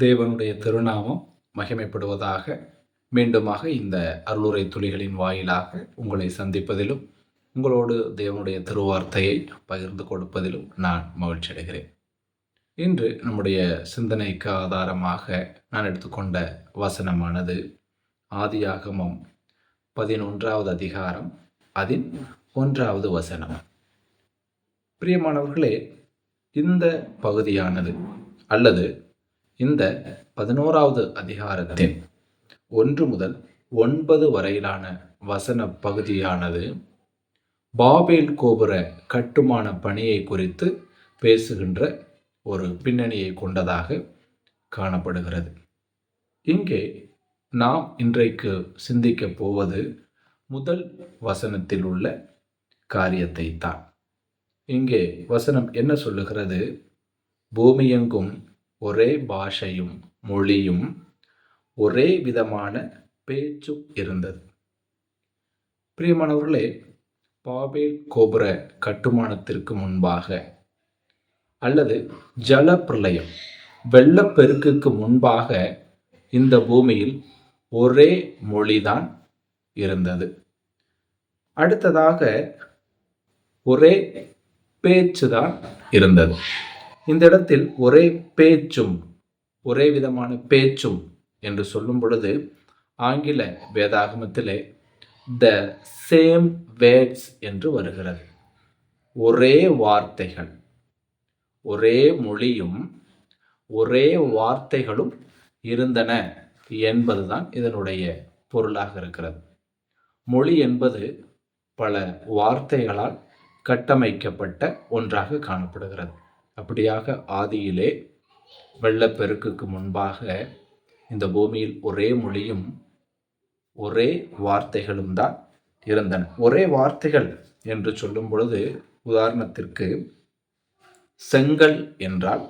தேவனுடைய திருநாமம் மகிமைப்படுவதாக. மீண்டுமாக இந்த அருளுரை துளிகளின் வாயிலாக உங்களை சந்திப்பதிலும் உங்களோடு தேவனுடைய திருவார்த்தையை பகிர்ந்து கொடுப்பதிலும் நான் மகிழ்ச்சி அடைகிறேன். இன்று நம்முடைய சிந்தனைக்கு ஆதாரமாக நான் எடுத்துக்கொண்ட வசனமானது ஆதியாகமம் 11வது அதிகாரம் அதின் 1வது வசனம். பிரியமானவர்களே, இந்த பகுதியானது அல்லது இந்த 11வது அதிகாரத்தின் 1 முதல் 9 வரையிலான வசன பகுதியானது பாபேல் கோபுர கட்டுமான பணியை குறித்து பேசுகின்ற ஒரு பின்னணியை கொண்டதாக காணப்படுகிறது. இங்கே நாம் இன்றைக்கு சிந்திக்க போவது முதல் வசனத்தில் உள்ள காரியத்தை தான். இங்கே வசனம் என்ன சொல்லுகிறது? பூமியெங்கும் ஒரே பாஷையும் மொழியும் ஒரே விதமான பேச்சும் இருந்தது. பிரியமானவர்களே, பாபேல் கோபுர கட்டுமானத்திற்கு முன்பாக அல்லது ஜல பிரளயம் வெள்ளப்பெருக்குக்கு முன்பாக இந்த பூமியில் ஒரே மொழிதான் இருந்தது. அடுத்ததாக ஒரே பேச்சுதான் இருந்தது. இந்த இடத்தில் ஒரே பேச்சும் ஒரே விதமான பேச்சும் என்று சொல்லும் பொழுது ஆங்கில வேதாகமத்திலே த சேம் வேர்ட்ஸ் என்று வருகிறது. ஒரே வார்த்தைகள், ஒரே மொழியும் ஒரே வார்த்தைகளும் இருந்தன என்பதுதான் இதனுடைய பொருளாக இருக்கிறது. மொழி என்பது பல வார்த்தைகளால் கட்டமைக்கப்பட்ட ஒன்றாக காணப்படுகிறது. அப்படியாக ஆதியிலே வெள்ளப்பெருக்குக்கு முன்பாக இந்த பூமியில் ஒரே மொழியும் ஒரே வார்த்தைகளும் தான் இருந்தன. ஒரே வார்த்தைகள் என்று சொல்லும் பொழுது, உதாரணத்திற்கு செங்கல் என்றால்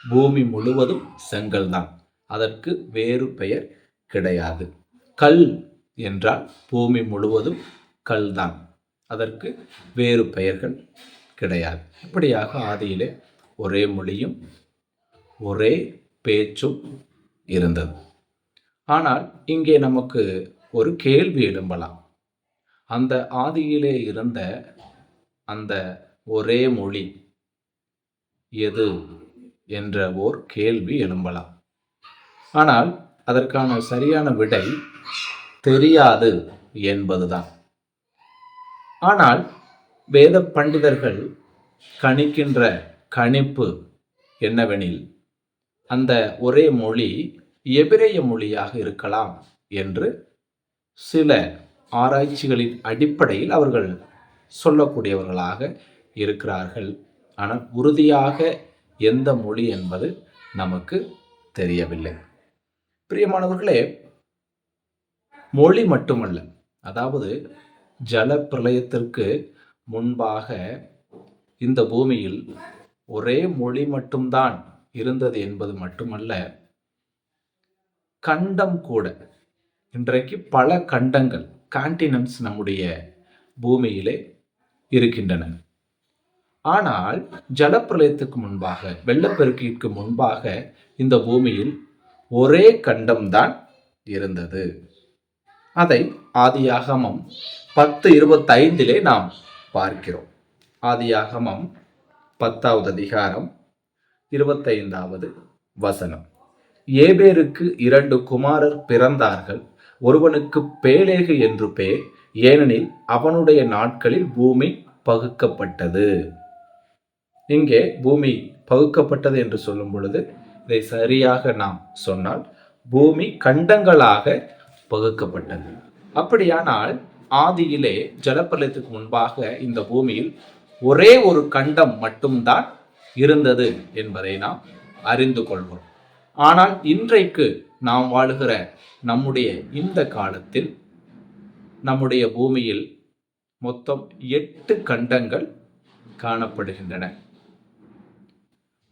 பூமி முழுவதும் செங்கல் தான், அதற்கு வேறு பெயர் கிடையாது. கல் என்றால் பூமி முழுவதும் கல் தான், அதற்கு வேறு பெயர்கள் கிடையாது. இப்படியாக ஆதியிலே ஒரே மொழியும் ஒரே பேச்சும் இருந்தது. ஆனால் இங்கே நமக்கு ஒரு கேள்வி எழும்பலாம். அந்த ஆதியிலே இருந்த அந்த ஒரே மொழி எது என்ற ஓர் கேள்வி எழும்பலாம். ஆனால் அதற்கான சரியான விடை தெரியாது என்பதுதான். ஆனால் வேத பண்டிதர்கள் கணிக்கின்ற கணிப்பு என்னவெனில், அந்த ஒரே மொழி எபிரேய மொழியாக இருக்கலாம் என்று சில ஆராய்ச்சிகளின் அடிப்படையில் அவர்கள் சொல்லக்கூடியவர்களாக இருக்கிறார்கள். ஆனால் உறுதியாக எந்த மொழி என்பது நமக்கு தெரியவில்லை. பிரியமானவர்களே, மொழி மட்டுமல்ல, அதாவது ஜல பிரளயத்திற்கு முன்பாக இந்த பூமியில் ஒரே மொழி மட்டும்தான் இருந்தது என்பது மட்டுமல்ல, கண்டம் கூட, இன்றைக்கு பல கண்டங்கள், கான்டினன்ட்ஸ் நம்முடைய பூமியிலே இருக்கின்றன. ஆனால் ஜலப்பிரளயத்துக்கு முன்பாக, வெள்ளப்பெருக்கிற்கு முன்பாக இந்த பூமியில் ஒரே கண்டம்தான் இருந்தது. அதை ஆதியாகமம் 10:25 நாம் பார்க்கிறோம். ஆதியாகமம் 10வது அதிகாரம் 25வது வசனம். ஏபேருக்கு 2 குமாரர் பிறந்தார்கள். ஒருவனுக்கு பேலேகு என்று பெயர், ஏனெனில் அவனுடைய நாட்களில் பூமி பகுக்கப்பட்டது. இங்கே பூமி பகுக்கப்பட்டது என்று சொல்லும் பொழுது, இதை சரியாக நாம் சொன்னால் பூமி கண்டங்களாக பகுக்கப்பட்டது. அப்படியானால் ஆதியிலே ஜலப்பிரளயத்துக்கு முன்பாக இந்த பூமியில் ஒரே ஒரு கண்டம் மட்டும்தான் இருந்தது என்பதை நாம் அறிந்து கொள்வோம். ஆனால் இன்றைக்கு நாம் வாழுகிற நம்முடைய இந்த காலத்தில் நம்முடைய பூமியில் மொத்தம் 8 கண்டங்கள் காணப்படுகின்றன.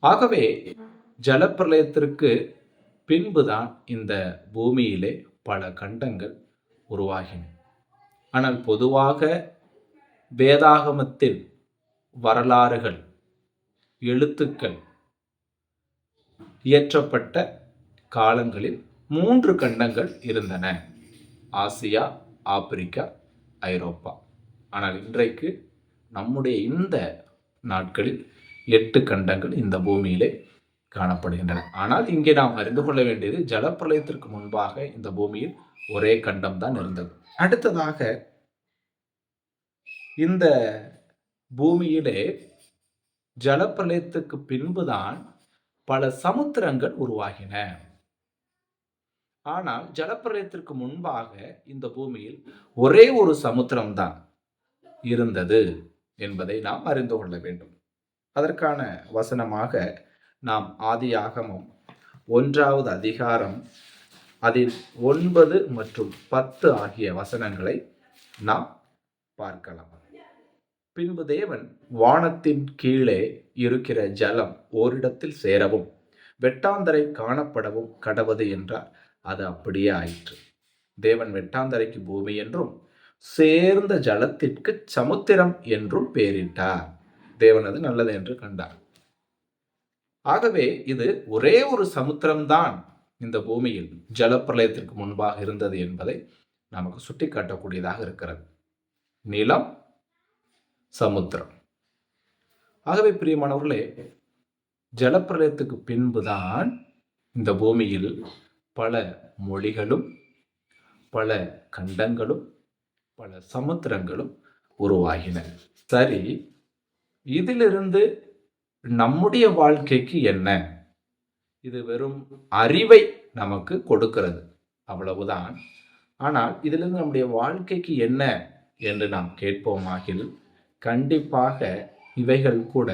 ஆகவே ஜலப்பிரளயத்திற்கு பின்புதான் இந்த பூமியிலே பல கண்டங்கள் உருவாகின. ஆனால் பொதுவாக வேதாகமத்தின் வரலாறுகள், எழுத்துக்கள் இயற்றப்பட்ட காலங்களில் 3 கண்டங்கள் இருந்தன: ஆசியா, ஆப்பிரிக்கா, ஐரோப்பா. ஆனால் இன்றைக்கு நம்முடைய இந்த நாட்களில் 8 கண்டங்கள் இந்த பூமியிலே காணப்படுகின்றன. ஆனால் இங்கே நாம் அறிந்து கொள்ள வேண்டியது, ஜலப்பிரளயத்திற்கு முன்பாக இந்த பூமியில் ஒரே கண்டம் தான் இருந்தது. அடுத்ததாக இந்த பூமியிலே ஜலப்பிரளயத்துக்கு பின்புதான் பல சமுத்திரங்கள் உருவாகின. ஆனால் ஜலப்பிரளயத்திற்கு முன்பாக இந்த பூமியில் ஒரே ஒரு சமுத்திரம் தான் இருந்தது என்பதை நாம் அறிந்து கொள்ள வேண்டும். அதற்கான வசனமாக நாம் ஆதியாகமம் 1வது அதிகாரம் அதில் 9 மற்றும் 10 ஆகிய வசனங்களை நாம் பார்க்கலாம். பின்பு தேவன் வானத்தின் கீழே இருக்கிற ஜலம் ஓரிடத்தில் சேரவும் வெட்டாந்தரை காணப்படவும் கடவது என்றார். அது அப்படியே ஆயிற்று. தேவன் வெட்டாந்தரைக்கு பூமி என்றும் சேர்ந்த ஜலத்திற்கு சமுத்திரம் என்றும் பெயரிட்டார். தேவன் அது நல்லது என்று கண்டார். ஆகவே இது ஒரே ஒரு சமுத்திரம்தான் இந்த பூமியில் ஜலப்பிரளயத்திற்கு முன்பாக இருந்தது என்பதை நமக்கு சுட்டிக்காட்டக்கூடியதாக இருக்கிறது. நிலம், சமுத்திரம். ஆகவே பிரியமானவர்களே, ஜலப்பிரளயத்துக்கு பின்புதான் இந்த பூமியில் பல மொழிகளும் பல கண்டங்களும் பல சமுத்திரங்களும் உருவாகின. சரி, இதிலிருந்து நம்முடைய வாழ்க்கைக்கு என்ன? இது வெறும் அறிவை நமக்கு கொடுக்கிறது, அவ்வளவுதான். ஆனால் இதிலிருந்து நம்முடைய வாழ்க்கைக்கு என்ன என்று நாம் கேட்போமாகில், கண்டிப்பாக இவைகள் கூட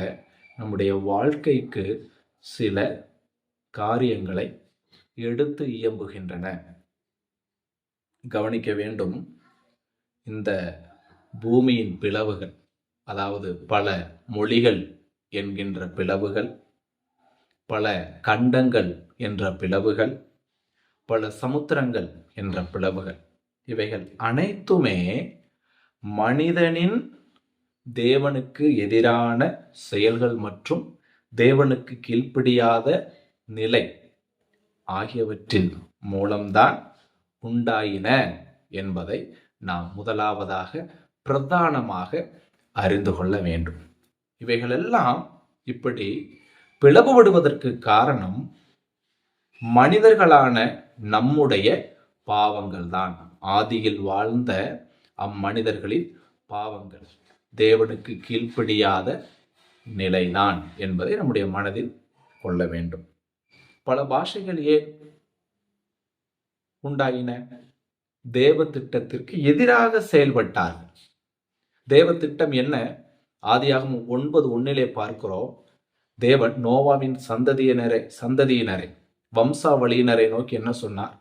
நம்முடைய வாழ்க்கைக்கு சில காரியங்களை எடுத்து இயம்புகின்றன. கவனிக்க வேண்டும், இந்த பூமியின் பிளவுகள், அதாவது பல மொழிகள் என்கின்ற பிளவுகள், பல கண்டங்கள் என்ற பிளவுகள், பல சமுத்திரங்கள் என்ற பிளவுகள், இவைகள் அனைத்துமே மனிதனின் தேவனுக்கு எதிரான செயல்கள் மற்றும் தேவனுக்கு கீழ்ப்படியாத நிலை ஆகியவற்றின் மூலம்தான் உண்டாயின என்பதை நாம் முதலாவதாக பிரதானமாக அறிந்து கொள்ள வேண்டும். இவைகளெல்லாம் இப்படி பிளவுபடுவதற்கு காரணம் மனிதர்களான நம்முடைய பாவங்கள் தான். ஆதியில் வாழ்ந்த அம்மனிதர்களின் பாவங்கள், தேவனுக்கு கீழ்ப்படியாத நிலைதான் என்பதை நம்முடைய மனதில் கொள்ள வேண்டும். பல பாஷைகள் ஏன் உண்டாயின? தேவ திட்டத்திற்கு எதிராக செயல்பட்டார்கள். தேவ திட்டம் என்ன? ஆதியாகமம் 9:1 பார்க்கிறோம். தேவன் நோவாவின் சந்ததியினரை வம்சாவளியினரை நோக்கி என்ன சொன்னார்?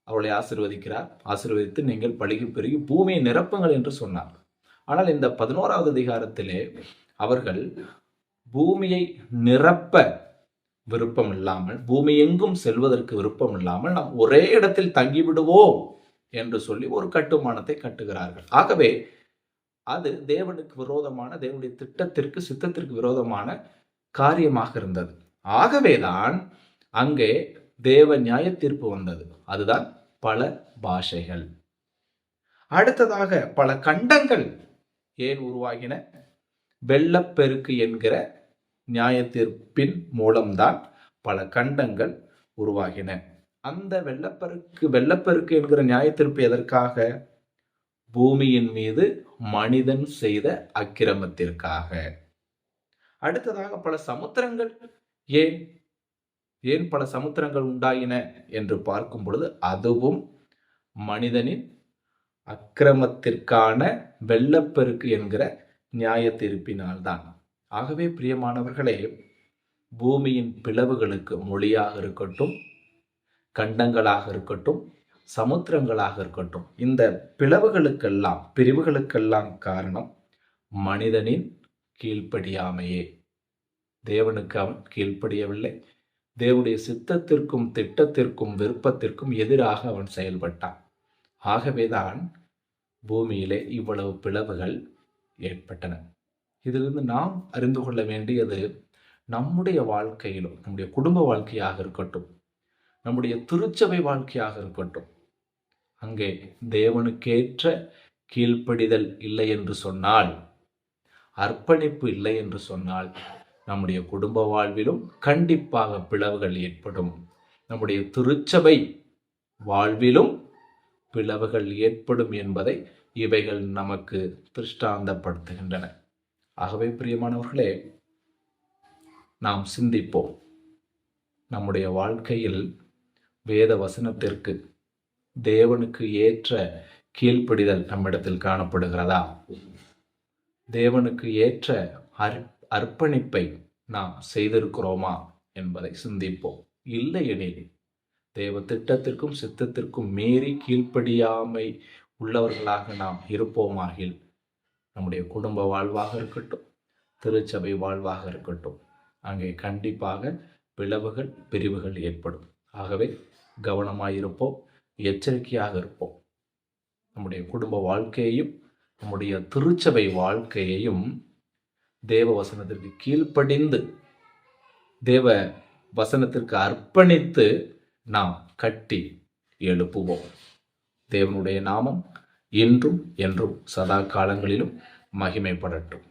அவளை ஆசீர்வதிக்கிறார். ஆசீர்வதித்து நீங்கள் பலுகி பெருகி பூமியை நிரப்புங்கள் என்று சொன்னார். ஆனால் இந்த 11வது அதிகாரத்திலே அவர்கள் பூமியை நிரப்ப விருப்பம் இல்லாமல், பூமி எங்கும் செல்வதற்கு விருப்பம் இல்லாமல், நாம் ஒரே இடத்தில் தங்கிவிடுவோம் என்று சொல்லி ஒரு கட்டுமானத்தை கட்டுகிறார்கள். ஆகவே அது தேவனுக்கு விரோதமான, தேவனுடைய திட்டத்திற்கு சித்தத்திற்கு விரோதமான காரியமாக இருந்தது. ஆகவேதான் அங்கே தேவ நியாய தீர்ப்பு வந்தது. அதுதான் பல பாஷைகள். அடுத்ததாக பல கண்டங்கள் ஏன் உருவாகின? வெள்ளப்பெருக்கு என்கிற நியாய தீர்ப்பின் மூலம்தான் பல கண்டங்கள் உருவாகின. அந்த வெள்ளப்பெருக்கு என்கிற நியாய தீர்ப்பு எதற்காக? பூமியின் மீது மனிதன் செய்த அக்கிரமத்திற்காக. அடுத்ததாக பல சமுத்திரங்கள் ஏன் பல சமுத்திரங்கள் உண்டாயின என்று பார்க்கும் பொழுது, அதுவும் மனிதனின் அக்கிரமத்திற்கான வெள்ளப்பெருக்கு என்கிற நியாய தீர்ப்பினால்தான். ஆகவே பிரியமானவர்களே, பூமியின் பிளவுகளுக்கு மொழியாக இருக்கட்டும், கண்டங்களாக இருக்கட்டும், சமுத்திரங்களாக இருக்கட்டும், இந்த பிரிவுகளுக்கெல்லாம் காரணம் மனிதனின் கீழ்ப்படியாமையே. தேவனுக்கு அவன் கீழ்ப்படியவில்லை. தேவனுடைய சித்தத்திற்கும் திட்டத்திற்கும் விருப்பத்திற்கும் எதிராக அவன் செயல்பட்டான். ஆகவேதான் பூமியிலே இவ்வளவு பிளவுகள் ஏற்பட்டன. இதிலிருந்து நாம் அறிந்து கொள்ள வேண்டியது, நம்முடைய வாழ்க்கையிலும், நம்முடைய குடும்ப வாழ்க்கையாக இருக்கட்டும், நம்முடைய திருச்சபை வாழ்க்கையாக இருக்கட்டும், அங்கே தேவனுக்கேற்ற கீழ்ப்படிதல் இல்லை என்று சொன்னால், அர்ப்பணிப்பு இல்லை என்று சொன்னால், நம்முடைய குடும்ப வாழ்விலும் கண்டிப்பாக பிளவுகள் ஏற்படும். நம்முடைய திருச்சபை வாழ்விலும் பிளவுகள் ஏற்படும் என்பதை இவைகள் நமக்கு திருஷ்டாந்தப்படுத்துகின்றன. ஆகவே பிரியமானவர்களே, நாம் சிந்திப்போம். நம்முடைய வாழ்க்கையில் வேத வசனத்திற்கு, தேவனுக்கு ஏற்ற கீழ்ப்படிதல் நம்மிடத்தில் காணப்படுகிறதா? தேவனுக்கு ஏற்ற அர்ப்பணிப்பை நாம் செய்திருக்கிறோமா என்பதை சிந்திப்போம். இல்லையெனில் தேவ திட்டத்திற்கும் சித்தத்திற்கும் மீறி கீழ்ப்படியாமை உள்ளவர்களாக நாம் இருப்போமாகில், நம்முடைய குடும்ப வாழ்வாக இருக்கட்டும், திருச்சபை வாழ்வாக இருக்கட்டும், அங்கே கண்டிப்பாக பிளவுகள், பிரிவுகள் ஏற்படும். ஆகவே கவனமாயிருப்போம், எச்சரிக்கையாக இருப்போம். நம்முடைய குடும்ப வாழ்க்கையையும் நம்முடைய திருச்சபை வாழ்க்கையையும் தேவ வசனத்திற்கு கீழ்ப்படிந்து, தேவ வசனத்திற்கு அர்ப்பணித்து நாம் கட்டி எழுப்புவோம். தேவனுடைய நாமம் இன்றும் என்றும் சதா காலங்களிலும் மகிமைப்படட்டும்.